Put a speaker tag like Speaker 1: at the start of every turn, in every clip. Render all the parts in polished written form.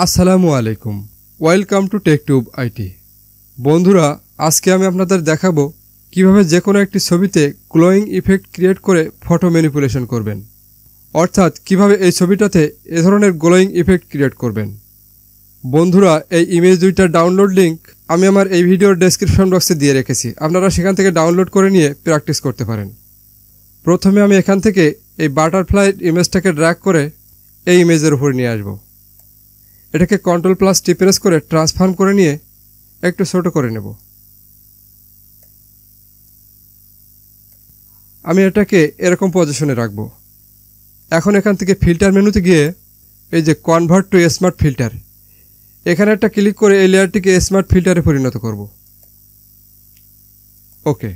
Speaker 1: আসসালামু আলাইকুম, welcome to টেকটিউব IT. বন্ধুরা, আজকে আমি আপনাদের দেখাবো কিভাবে যে কোনো একটি ছবিতে গ্লোয়িং ইফেক্ট ক্রিয়েট করে ফটো ম্যানিপুলেশন করবেন, অর্থাৎ কিভাবে এই ছবিটাতে এ ধরনের গ্লোয়িং ইফেক্ট ক্রিয়েট করবেন। বন্ধুরা, এই ইমেজ দুইটার ডাউনলোড লিঙ্ক আমি আমার এই ভিডিওর ডেসক্রিপশন বক্সে দিয়ে রেখেছি, আপনারা সেখান থেকে ডাউনলোড করে নিয়ে প্র্যাকটিস করতে পারেন। প্রথমে আমি এখান থেকে এই বাটারফ্লাই ইমেজটাকে ড্র্যাগ করে এই ইমেজের উপর নিয়ে আসবো। এটাকে Ctrl+T প্রেস করে ট্রান্সফর্ম করে নিয়ে একটু ছোট করে নেব। আমি এটাকে এরকম পজিশনে রাখব। এখন এখান থেকে ফিল্টার মেনুতে গিয়ে এই যে কনভার্ট টু স্মার্ট ফিল্টার, এখানে একটা ক্লিক করে এই লেয়ারটিকে স্মার্ট ফিল্টারে পরিণত করব। ওকে,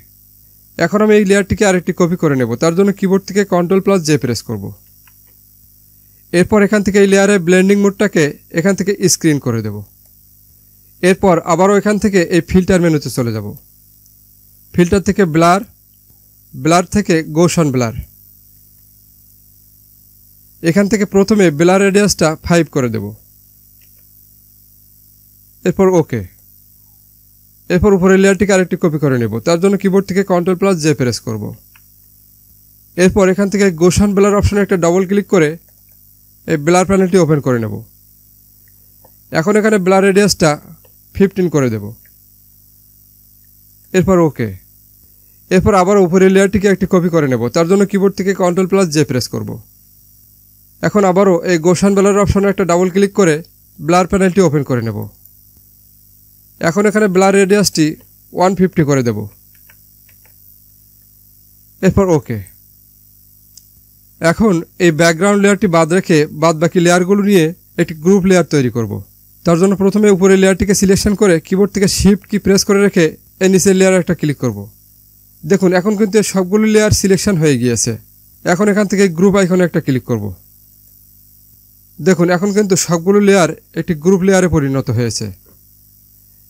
Speaker 1: এখন আমি এই লেয়ারটিকে আরেকটি কপি করে নেব। তার জন্য কিবোর্ড থেকে Ctrl+J প্রেস করব। এরপর এখান থেকে এই লেয়ারে ব্লেন্ডিং মোডটাকে এখান থেকে স্ক্রিন করে দেব। এরপর আবারও এখান থেকে এই ফিল্টার মেনুতে চলে যাব। ফিল্টার থেকে ব্লার, ব্লার থেকে গোশন ব্লার। এখান থেকে প্রথমে ব্লার রেডিয়াসটা 5 করে দেব। এরপর ওকে। এরপর উপরের লেয়ারটিকে আরেকটি কপি করে নেব। তার জন্য কিবোর্ড থেকে Ctrl+J প্রেস করব। এরপর এখান থেকে গোশন ব্লার অপশনে একটা ডবল ক্লিক করে এই ব্লার প্যানেলটি ওপেন করে নেব। এখন এখানে ব্লার রেডিয়াসটা 15 করে দেব। এরপর ওকে। এরপর আবার উপরের লেয়ারটিকে একটি কপি করে নেব। তার জন্য কিবোর্ড থেকে Ctrl+J প্রেস করব। এখন আবারও এই গোশন ব্লার অপশনে একটা ডাবল ক্লিক করে ব্লার প্যানেলটি ওপেন করে নেব। এখন এখানে ব্লার রেডিয়াসটি 150 করে দেব। এরপর ওকে। এখন এই ব্যাকগ্রাউন্ড লেয়ারটি বাদ রেখে বাদবাকি লেয়ারগুলো নিয়ে একটি গ্রুপ লেয়ার তৈরি করব। তার জন্য প্রথমে উপরের লেয়ারটিকে সিলেকশন করে কিবোর্ড থেকে শিফট কি প্রেস করে রেখে এই নিচের লেয়ারে একটা ক্লিক করব। দেখুন, এখন কিন্তু সবগুলো লেয়ার সিলেকশন হয়ে গিয়েছে। এখন এখান থেকে গ্রুপ আইকনে একটা ক্লিক করব। দেখুন, এখন কিন্তু সবগুলো লেয়ার একটি গ্রুপ লেয়ারে পরিণত হয়েছে।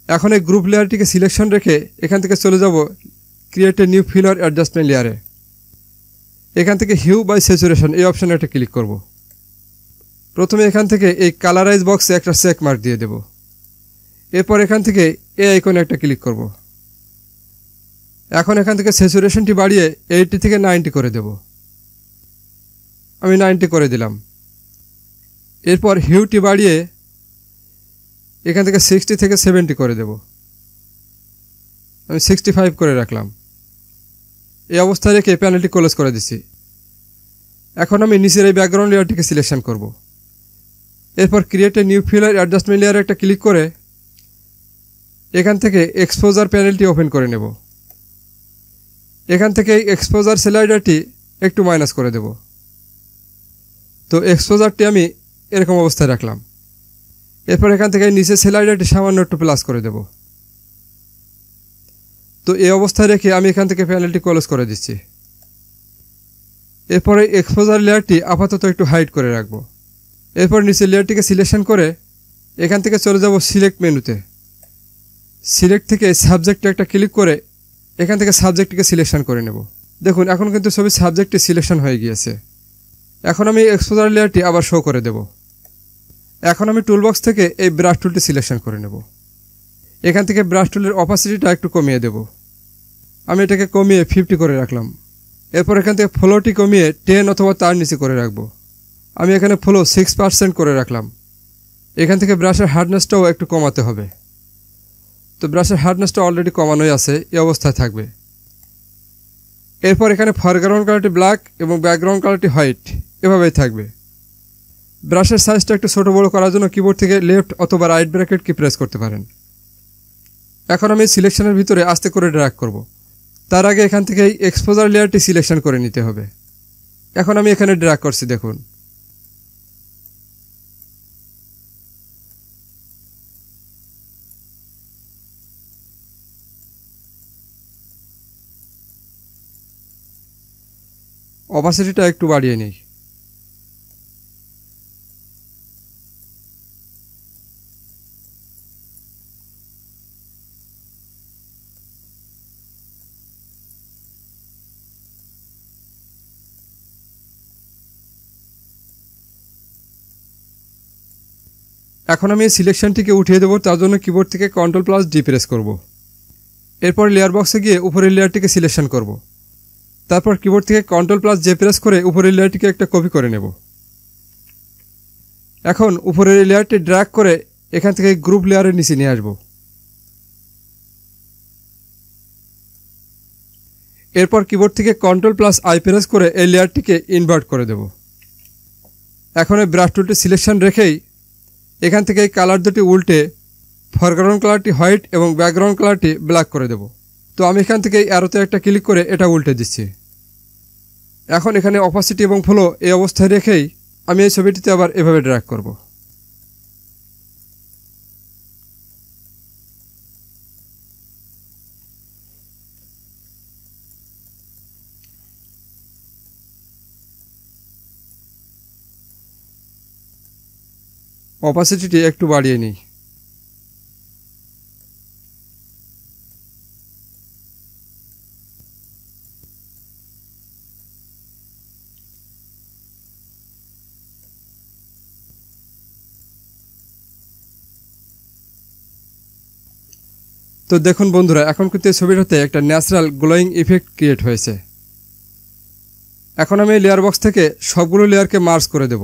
Speaker 1: এখন এই গ্রুপ লেয়ারটিকে সিলেকশন রেখে এখান থেকে চলে যাব create a new fill or adjustment লেয়ারে। এখান থেকে হিউ বাই স্যাচুরেশন এই অপশনে একটা ক্লিক করব। প্রথমে এখান থেকে এই কালারাইজ বক্সে একটা চেক মার্ক দিয়ে দেব। এরপর এখান থেকে এই আইকনে একটা ক্লিক করব। এখন এখান থেকে স্যাচুরেশনটি বাড়িয়ে 80 থেকে 90 করে দেব। আমি 90 করে দিলাম। এরপর হিউটি বাড়িয়ে এখান থেকে 60 থেকে 70 করে দেব। আমি 65 করে রাখলাম। এই অবস্থায় রেখে প্যানেলটি ক্লোজ করে দিচ্ছি। এখন আমি নিচের এই ব্যাকগ্রাউন্ড লেয়ারটিকে সিলেকশন করব। এরপর create a new fill or adjustment লেয়ারে একটা ক্লিক করে এখান থেকে এক্সপোজার প্যানেলটি ওপেন করে নেব। এখান থেকে এই এক্সপোজার স্লাইডারটি একটু মাইনাস করে দেব। তো এক্সপোজারটি আমি এরকম অবস্থায় রাখলাম। এরপর এখান থেকে নিচে স্লাইডারটি সামান্য একটু প্লাস করে দেব। তো এই অবস্থায় রেখে আমি এখান থেকে প্যানেলটি ক্লোজ করে দিচ্ছি। এরপরে এক্সপোজার লেয়ারটি আপাতত একটু হাইড করে রাখবো। এরপর নিচের লেয়ারটিকে সিলেকশন করে এখান থেকে চলে যাব সিলেক্ট মেনুতে। সিলেক্ট থেকে সাবজেক্টে একটা ক্লিক করে এখান থেকে সাবজেক্টটিকে সিলেকশন করে নেব। দেখুন, এখন কিন্তু ছবির সাবজেক্টটি সিলেকশন হয়ে গিয়েছে। এখন আমি এক্সপোজার লেয়ারটি আবার শো করে দেব। এখন আমি টুলবক্স থেকে এই ব্রাশ টুলটি সিলেকশন করে নেব। এখান থেকে ব্রাশ টুলের অপাসিটিটা একটু কমিয়ে দেব। আমি এটাকে কমিয়ে 50 করে রাখলাম। এরপর এখান থেকে ফ্লোটি কমিয়ে 10 অথবা তার নিচে করে রাখবো। আমি এখানে ফ্লো 6% করে রাখলাম। এখান থেকে ব্রাশের হার্ডনেসটাও একটু কমাতে হবে। তো ব্রাশের হার্ডনেসটা অলরেডি কমানোই আছে, এই অবস্থায় থাকবে। এরপর এখানে ফরগ্রাউন্ড কালারটি ব্ল্যাক এবং ব্যাকগ্রাউন্ড কালারটি হোয়াইট এভাবেই থাকবে। ব্রাশের সাইজটা একটু ছোটো বড়ো করার জন্য কিবোর্ড থেকে লেফট অথবা রাইট ব্র্যাকেট কি প্রেস করতে পারেন। এখন আমি সিলেকশনের ভিতরে আস্তে করে ড্র্যাগ করব। তার আগে এখান থেকে এই এক্সপোজার লেয়ারটি সিলেকশন করে নিতে হবে। এখন আমি এখানে ড্র্যাগ করছি, দেখুন। অপাসিটিটা একটু বাড়িয়ে নিই। এখন আমি এই সিলেকশনটিকে উঠিয়ে দেবো, তার জন্য কিবোর্ড থেকে Ctrl+D প্রেস করব। এরপর লেয়ার বক্সে গিয়ে উপরের লেয়ারটিকে সিলেকশন করব। তারপর কিবোর্ড থেকে Ctrl+J প্রেস করে উপরের লেয়ারটিকে একটা কপি করে নেব। এখন উপরের লেয়ারটি ড্র্যাগ করে এখান থেকে গ্রুপ লেয়ারের নিচে নিয়ে আসব। এরপর কিবোর্ড থেকে Ctrl+I প্রেস করে এই লেয়ারটিকে ইনভার্ট করে দেব। এখন এই ব্রাশ টুলটি সিলেকশন রেখেই এখান থেকে এই কালার দুটি উল্টে ফরগ্রাউন্ড কালারটি হোয়াইট এবং ব্যাকগ্রাউন্ড কালারটি ব্ল্যাক করে দেব। তো আমি এখান থেকে এই অ্যারোতে একটা ক্লিক করে এটা উল্টে দিচ্ছি। এখন এখানে অপাসিটি এবং ফ্লো এই অবস্থায় রেখেই আমি এই ছবিটিতে আবার এভাবে ড্র্যাগ করব। অপাসিটিটি একটু বাড়িয়ে নিই। তো দেখুন বন্ধুরা, এখন কিন্তু এই ছবিটাতে একটা ন্যাচারাল গ্লোয়িং ইফেক্ট ক্রিয়েট হয়েছে। এখন আমি এই লেয়ার বক্স থেকে সবগুলো লেয়ারকে মার্জ করে দেব।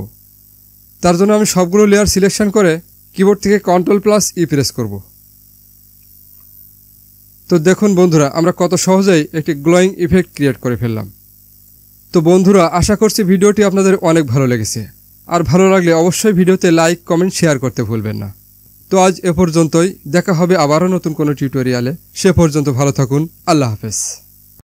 Speaker 1: তার জন্য আমি সবগুলো লেয়ার সিলেকশন করে কিবোর্ড থেকে Ctrl+E প্রেস করব। তো দেখুন বন্ধুরা, আমরা কত সহজেই একটি গ্লোয়িং ইফেক্ট ক্রিয়েট করে ফেললাম। তো বন্ধুরা, আশা করছি ভিডিওটি আপনাদের অনেক ভালো লেগেছে। আর ভালো লাগলে অবশ্যই ভিডিওতে লাইক, কমেন্ট, শেয়ার করতে ভুলবেন না। তো আজ এ পর্যন্তই, দেখা হবে আবারও নতুন কোনো টিউটোরিয়ালে। সে পর্যন্ত ভালো থাকুন। আল্লাহ হাফেজ।